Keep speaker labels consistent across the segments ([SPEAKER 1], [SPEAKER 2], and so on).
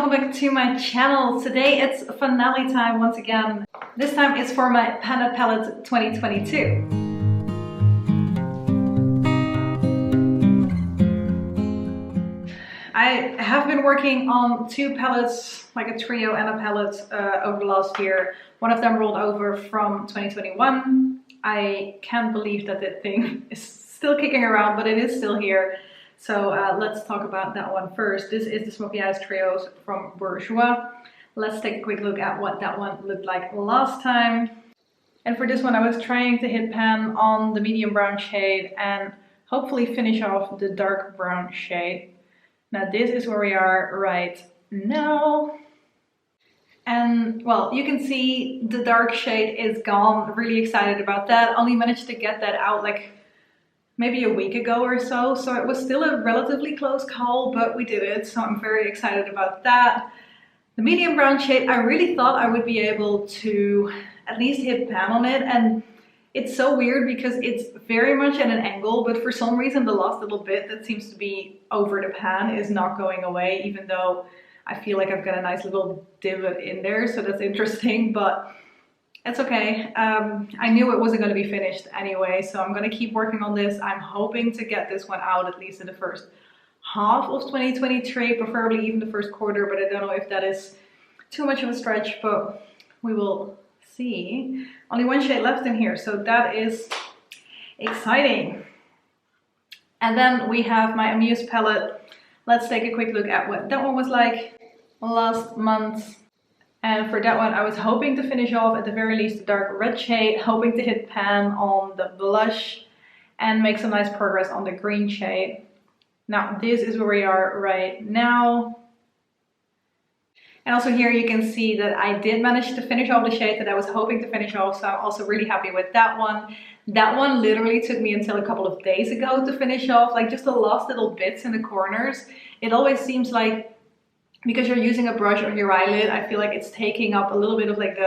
[SPEAKER 1] welcome back to my channel. Today it's finale time once again. This time it's for my Amuse Palette 2022. I have been working on two palettes, like a trio and a palette over the last year. One of them rolled over from 2021. I can't believe that that thing is still kicking around, but it is still here. So let's talk about that one first. This is the Smoky Eyes Trios from Bourjois. Let's take a quick look at what that one looked like last time. And for this one I was trying to hit pan on the medium brown shade and hopefully finish off the dark brown shade. Now this is where we are right now. And well, you can see the dark shade is gone. Really excited about that. Only managed to get that out like maybe a week ago or so. So it was still a relatively close call, but we did it. So I'm very excited about that. The medium brown shade, I really thought I would be able to at least hit pan on it. And it's so weird because it's very much at an angle, but for some reason the last little bit that seems to be over the pan is not going away, even though I feel like I've got a nice little divot in there. So that's interesting, but it's okay. I knew it wasn't going to be finished anyway, so I'm going to keep working on this. I'm hoping to get this one out at least in the first half of 2023, preferably even the first quarter, but I don't know if that is too much of a stretch, but we will see. Only one shade left in here, so that is exciting. And then we have my Amuse palette. Let's take a quick look at what that one was like last month. And for that one, I was hoping to finish off at the very least the dark red shade, hoping to hit pan on the blush and make some nice progress on the green shade. Now, this is where we are right now. And also here you can see that I did manage to finish off the shade that I was hoping to finish off, so I'm also really happy with that one. That one literally took me until a couple of days ago to finish off, like just the last little bits in the corners. It always seems like, because you're using a brush on your eyelid, I feel like it's taking up a little bit of like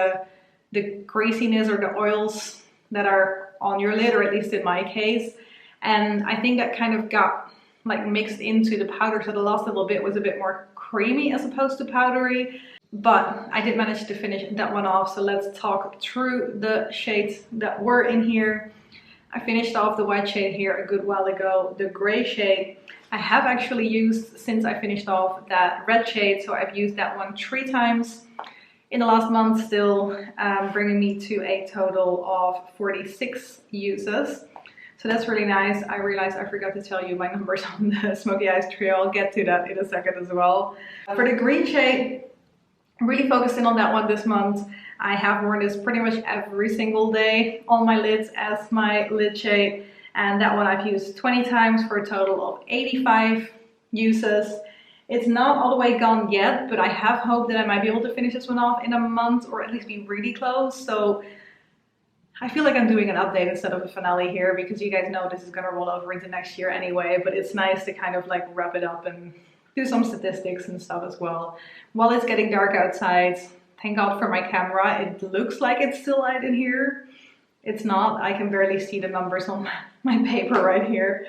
[SPEAKER 1] the greasiness or the oils that are on your lid, or at least in my case. And I think that kind of got like mixed into the powder, so the last little bit was a bit more creamy as opposed to powdery. But I did manage to finish that one off, so let's talk through the shades that were in here. I finished off the white shade here a good while ago. The gray shade I have actually used since I finished off that red shade, so I've used that one 3 times in the last month still, bringing me to a total of 46 uses. So that's really nice. I realized I forgot to tell you my numbers on the Smoky Eyes Trio. I'll get to that in a second as well. For the green shade, I'm really focusing on that one this month. I have worn this pretty much every single day on my lids as my lid shade. And that one I've used 20 times for a total of 85 uses. It's not all the way gone yet, but I have hope that I might be able to finish this one off in a month, or at least be really close. So I feel like I'm doing an update instead of a finale here, because you guys know this is gonna roll over into next year anyway, but it's nice to kind of like wrap it up and do some statistics and stuff as well. While it's getting dark outside, thank God for my camera, it looks like it's still light in here. It's not, I can barely see the numbers on my paper right here.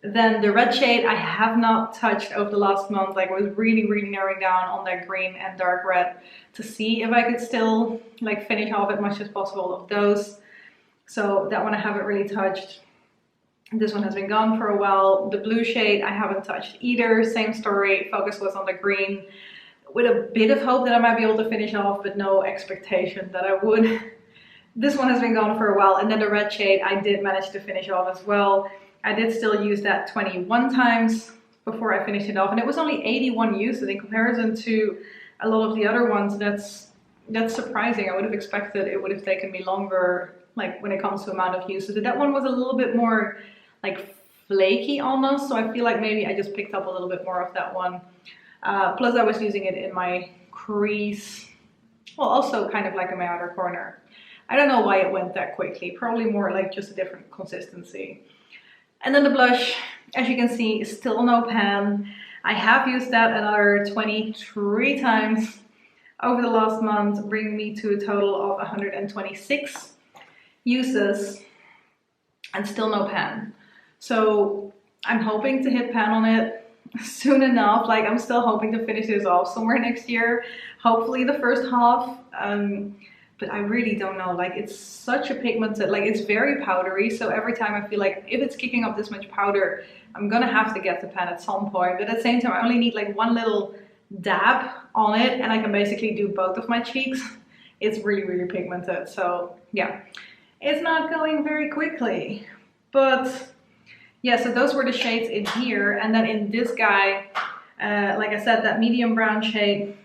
[SPEAKER 1] Then the red shade I have not touched over the last month. Like, I was really narrowing down on that green and dark red to see if I could still like finish off as much as possible of those. So that one I haven't really touched. This one has been gone for a while. The blue shade I haven't touched either. Same story, focus was on the green, with a bit of hope that I might be able to finish off, but no expectation that I would. This one has been gone for a while. And then the red shade I did manage to finish off as well. I did still use that 21 times before I finished it off, and it was only 81 uses in comparison to a lot of the other ones. That's surprising. I would have expected it would have taken me longer, like when it comes to amount of uses. But that one was a little bit more like flaky almost, so I feel like maybe I just picked up a little bit more of that one. Plus I was using it in my crease, well, also kind of like in my outer corner. I don't know why it went that quickly, probably more like just a different consistency. And then the blush, as you can see, is still no pan. I have used that another 23 times over the last month, bringing me to a total of 126 uses and still no pan. So I'm hoping to hit pan on it. soon enough. Like I'm still hoping to finish this off somewhere next year, hopefully the first half. But I really don't know, like it's such a pigmented, like it's very powdery, so every time I feel like if it's kicking up this much powder, I'm gonna have to get the pen at some point. But at the same time, I only need like one little dab on it and I can basically do both of my cheeks. It's really, really pigmented, so yeah, it's not going very quickly. But yeah, so those were the shades in here, and then in this guy, like I said, that medium brown shade,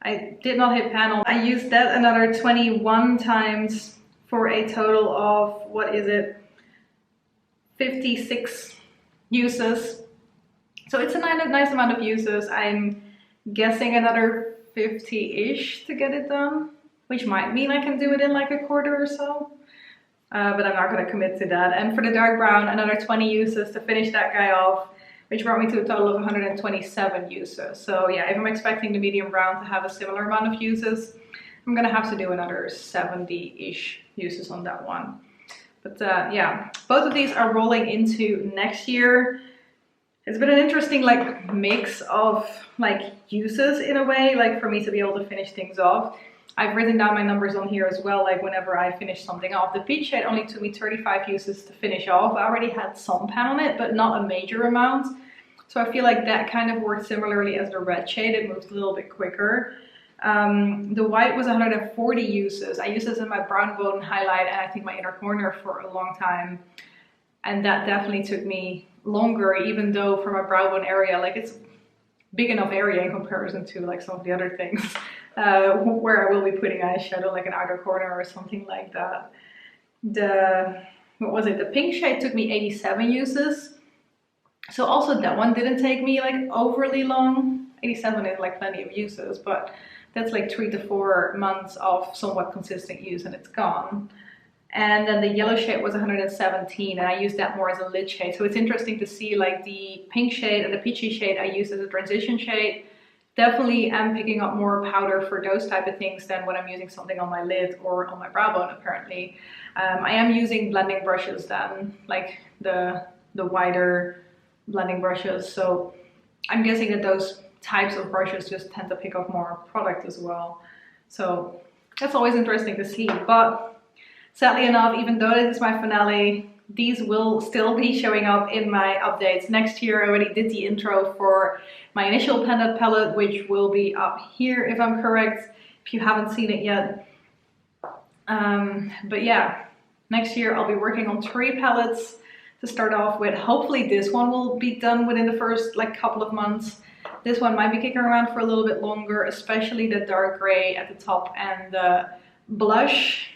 [SPEAKER 1] I did not hit panel. I used that another 21 times for a total of, what is it, 56 uses. So it's a nice amount of uses. I'm guessing another 50-ish to get it done, which might mean I can do it in like a quarter or so. But I'm not going to commit to that. And for the dark brown, another 20 uses to finish that guy off, which brought me to a total of 127 uses. So yeah, if I'm expecting the medium brown to have a similar amount of uses, I'm gonna have to do another 70-ish uses on that one. But yeah, both of these are rolling into next year. It's been an interesting like mix of like uses in a way, like for me to be able to finish things off. I've written down my numbers on here as well, like whenever I finish something off. The peach shade only took me 35 uses to finish off. I already had some pan on it, but not a major amount. So I feel like that kind of worked similarly as the red shade. It moved a little bit quicker. The white was 140 uses. I used this in my brown bone highlight and I think my inner corner for a long time. And that definitely took me longer, even though for my brow bone area, like it's big enough area in comparison to like some of the other things where I will be putting eyeshadow, like an outer corner or something like that. What was it? The pink shade took me 87 uses. So also that one didn't take me like overly long. 87 is like plenty of uses, but that's like 3 to 4 months of somewhat consistent use and it's gone. And then the yellow shade was 117 and I used that more as a lid shade. So it's interesting to see like the pink shade and the peachy shade I used as a transition shade. Definitely am picking up more powder for those type of things than when I'm using something on my lid or on my brow bone apparently. I am using blending brushes then, like the wider blending brushes. So I'm guessing that those types of brushes just tend to pick up more product as well. So that's always interesting to see. But sadly enough, even though this is my finale, these will still be showing up in my updates next year. I already did the intro for my initial Pendant palette, which will be up here if I'm correct, if you haven't seen it yet. But yeah, next year I'll be working on 3 palettes to start off with. Hopefully this one will be done within the first like couple of months. This one might be kicking around for a little bit longer, especially the dark gray at the top and the blush.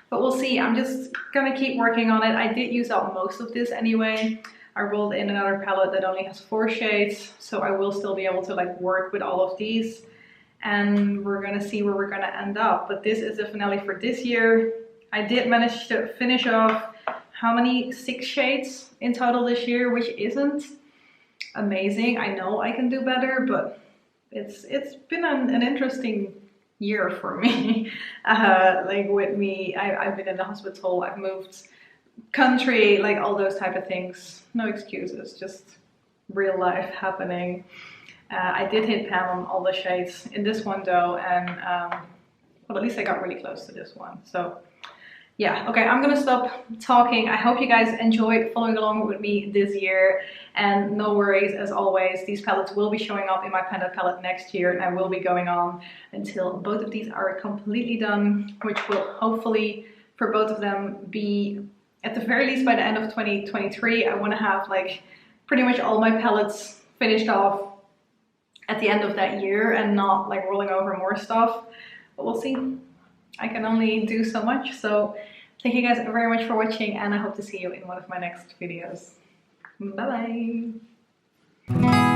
[SPEAKER 1] But we'll see. I'm just gonna keep working on it. I did use up most of this anyway. I rolled in another palette that only has 4 shades, so I will still be able to like work with all of these. And we're gonna see where we're gonna end up. But this is the finale for this year. I did manage to finish off how many? 6 shades in total this year, which isn't amazing. I know I can do better, but it's been an interesting year for me. Like with me, I've been in the hospital, I've moved country, like all those type of things. No excuses, just real life happening. I did hit pan on all the shades in this one though, and well, at least I got really close to this one. So yeah, okay, I'm gonna stop talking. I hope you guys enjoyed following along with me this year, and no worries, as always, these palettes will be showing up in my Pendant palette next year, and I will be going on until both of these are completely done, which will hopefully for both of them be at the very least by the end of 2023. I want to have like pretty much all my palettes finished off at the end of that year and not like rolling over more stuff, but we'll see. I can only do so much. So thank you guys very much for watching, and I hope to see you in one of my next videos. Bye bye.